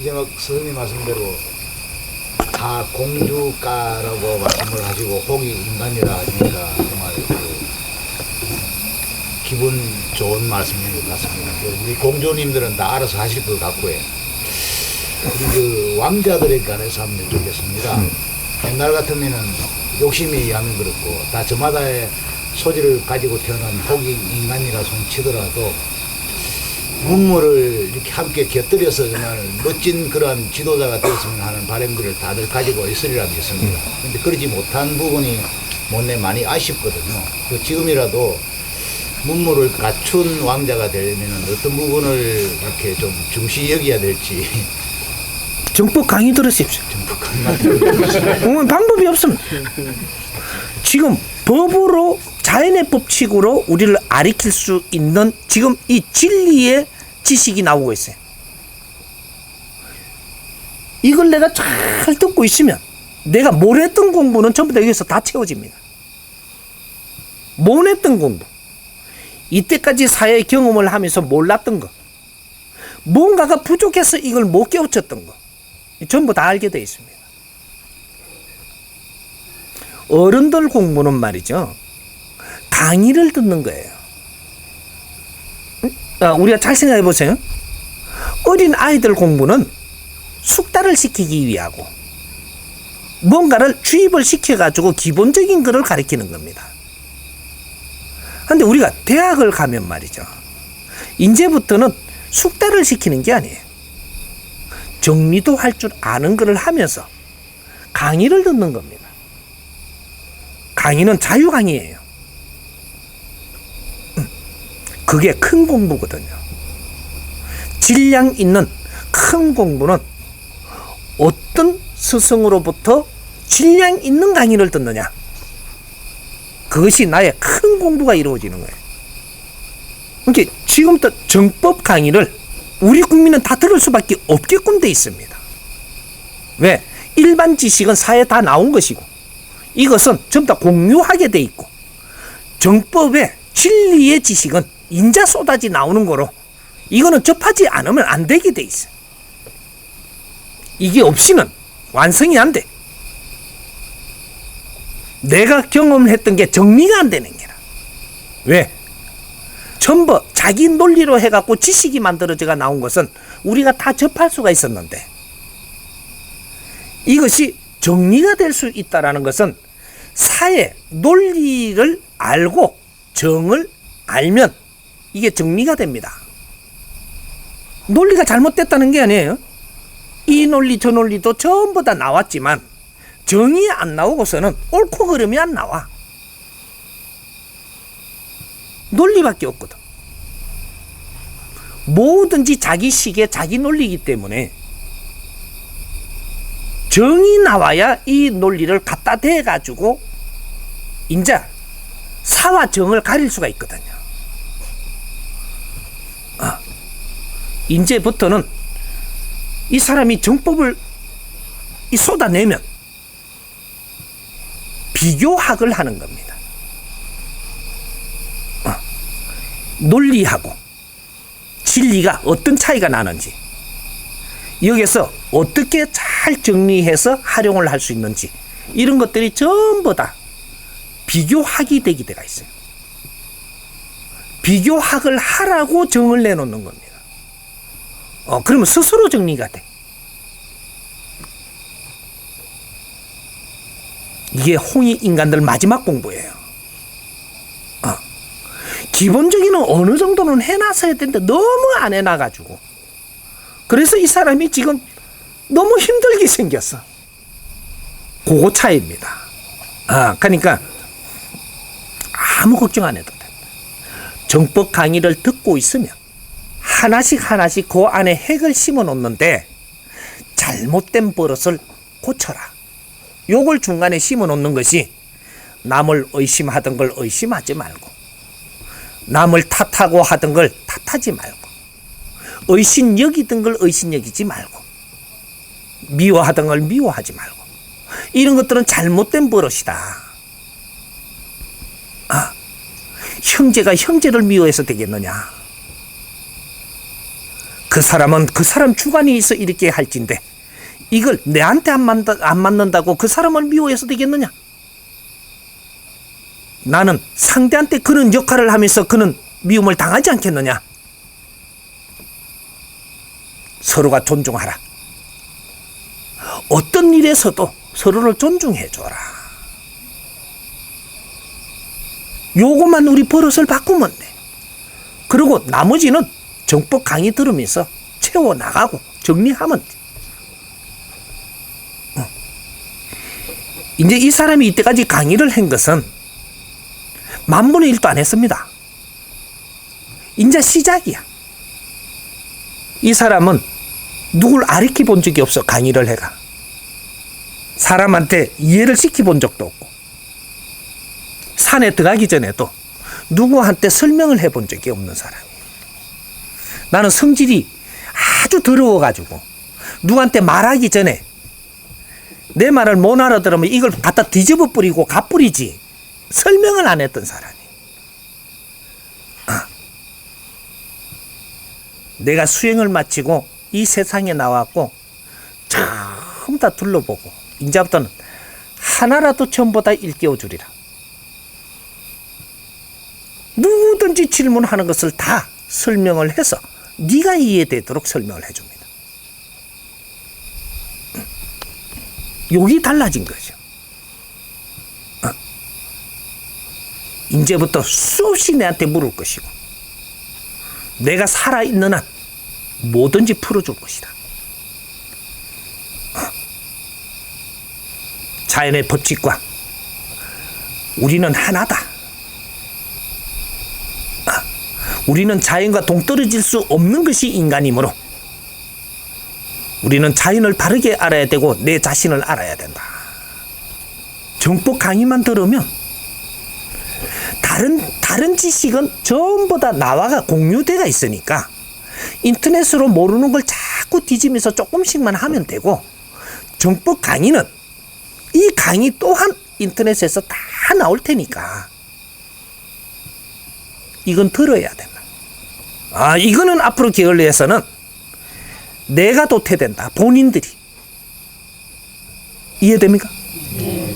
이제 막 선생님 말씀대로 다 공주가라고 말씀을 하시고 혹이 인간이라 하니까 정말 기분 좋은 말씀인 것 같습니다. 우리 공주님들은 다 알아서 하실 것 같고요. 우리 그 왕자들에 관해서 한번 여쭙겠습니다. 옛날 같으면은 욕심에 의하면 그렇고 다 저마다의 소질을 가지고 태어난 혹이 인간이라 손치더라도 문물을 이렇게 함께 곁들여서 정말 멋진 그러한 지도자가 되었으면 하는 바람들을 다들 가지고 있으리라 믿습니다. 근데 그러지 못한 부분이 못내 많이 아쉽거든요. 그 지금이라도 문물을 갖춘 왕자가 되려면 어떤 부분을 이렇게 좀 중시 여겨야 될지. 정법 강의 들으십시오. 정법 강의 방법이 없습니다. 지금 법으로 자연의 법칙으로 우리를 가리킬 수 있는 지금 이 진리의 지식이 나오고 있어요. 이걸 내가 잘 듣고 있으면 내가 못 했던 공부는 전부 다 여기서 다 채워집니다. 못 했던 공부, 이때까지 사회 경험을 하면서 몰랐던 거, 뭔가가 부족해서 이걸 못 깨우쳤던 거 전부 다 알게 되어 있습니다. 어른들 공부는 말이죠, 강의를 듣는 거예요. 우리가 잘 생각해 보세요. 어린 아이들 공부는 숙달을 시키기 위하고 뭔가를 주입을 시켜가지고 기본적인 것을 가르치는 겁니다. 그런데 우리가 대학을 가면 말이죠, 이제부터는 숙달을 시키는 게 아니에요. 정리도 할 줄 아는 것을 하면서 강의를 듣는 겁니다. 강의는 자유 강의예요. 그게 큰 공부거든요. 질량 있는 큰 공부는 어떤 스승으로부터 질량 있는 강의를 듣느냐, 그것이 나의 큰 공부가 이루어지는 거예요. 그러니까 지금부터 정법 강의를 우리 국민은 다 들을 수밖에 없게끔 돼 있습니다. 왜? 일반 지식은 사회에 다 나온 것이고 이것은 전부 다 공유하게 돼 있고, 정법의 진리의 지식은 인자 쏟아지 나오는 거로 이거는 접하지 않으면 안 되게 돼 있어요. 이게 없이는 완성이 안 돼. 내가 경험했던 게 정리가 안 되는 게라. 왜? 전부 자기 논리로 해갖고 지식이 만들어져가 나온 것은 우리가 다 접할 수가 있었는데, 이것이 정리가 될 수 있다는 것은 사회 논리를 알고 정을 알면 이게 정리가 됩니다. 논리가 잘못됐다는 게 아니에요. 이 논리 저 논리도 전부 다 나왔지만 정이 안 나오고서는 옳고 그름이 안 나와. 논리밖에 없거든. 뭐든지 자기 식의 자기 논리이기 때문에 정이 나와야 이 논리를 갖다 대가지고 이제 사와 정을 가릴 수가 있거든요. 이제부터는 이 사람이 정법을 쏟아내면 비교학을 하는 겁니다. 논리하고 진리가 어떤 차이가 나는지, 여기서 어떻게 잘 정리해서 활용을 할 수 있는지, 이런 것들이 전부 다 비교학이 되게 돼가 있어요. 비교학을 하라고 정을 내놓는 겁니다. 그러면 스스로 정리가 돼. 이게 홍익 인간들 마지막 공부예요. 기본적인 어느 정도는 해놨어야 되는데 너무 안 해놔가지고, 그래서 이 사람이 지금 너무 힘들게 생겼어. 그거 차이입니다. 그러니까 아무 걱정 안 해도 돼. 정법 강의를 듣고 있으면 하나씩 하나씩 그 안에 핵을 심어 놓는데, 잘못된 버릇을 고쳐라, 요걸 중간에 심어 놓는 것이, 남을 의심하던 걸 의심하지 말고, 남을 탓하고 하던 걸 탓하지 말고, 의심 여기던 걸 의심 여기지 말고, 미워하던 걸 미워하지 말고, 이런 것들은 잘못된 버릇이다. 형제가 형제를 미워해서 되겠느냐? 그 사람은 그 사람 주관이 있어 이렇게 할진데 이걸 내한테 안 맞는다고 그 사람을 미워해서 되겠느냐? 나는 상대한테 그런 역할을 하면서 그는 미움을 당하지 않겠느냐? 서로가 존중하라. 어떤 일에서도 서로를 존중해줘라. 요것만 우리 버릇을 바꾸면 돼. 그리고 나머지는 정법 강의 들으면서 채워나가고 정리하면 돼. 이제 이 사람이 이때까지 강의를 한 것은 10,000분의 1도 안 했습니다. 이제 시작이야. 이 사람은 누굴 가르쳐 본 적이 없어. 강의를 해가 사람한테 이해를 시켜본 적도 없고 산에 들어가기 전에도 누구한테 설명을 해본 적이 없는 사람이에요. 나는 성질이 아주 더러워가지고 누구한테 말하기 전에 내 말을 못 알아들으면 이걸 갖다 뒤집어 뿌리고 가뿌리지 설명을 안 했던 사람이에요. 내가 수행을 마치고 이 세상에 나왔고 전부 다 둘러보고 이제부터는 하나라도 전보다 일깨워 주리라. 누구든지 질문하는 것을 다 설명을 해서 네가 이해되도록 설명을 해줍니다. 여기 달라진 거죠. 이제부터 수없이 내한테 물을 것이고 내가 살아있는 한 뭐든지 풀어줄 것이다. 자연의 법칙과 우리는 하나다. 우리는 자연과 동떨어질 수 없는 것이 인간이므로 우리는 자연을 바르게 알아야 되고 내 자신을 알아야 된다. 정법 강의만 들으면 다른 지식은 전부 다 나와가 공유되어 있으니까 인터넷으로 모르는 걸 자꾸 뒤지면서 조금씩만 하면 되고 정법 강의는 이 강의 또한 인터넷에서 다 나올 테니까 이건 들어야 된다. 이거는 앞으로 게을리해서는 내가 도태된다. 본인들이. 이해됩니까? 네.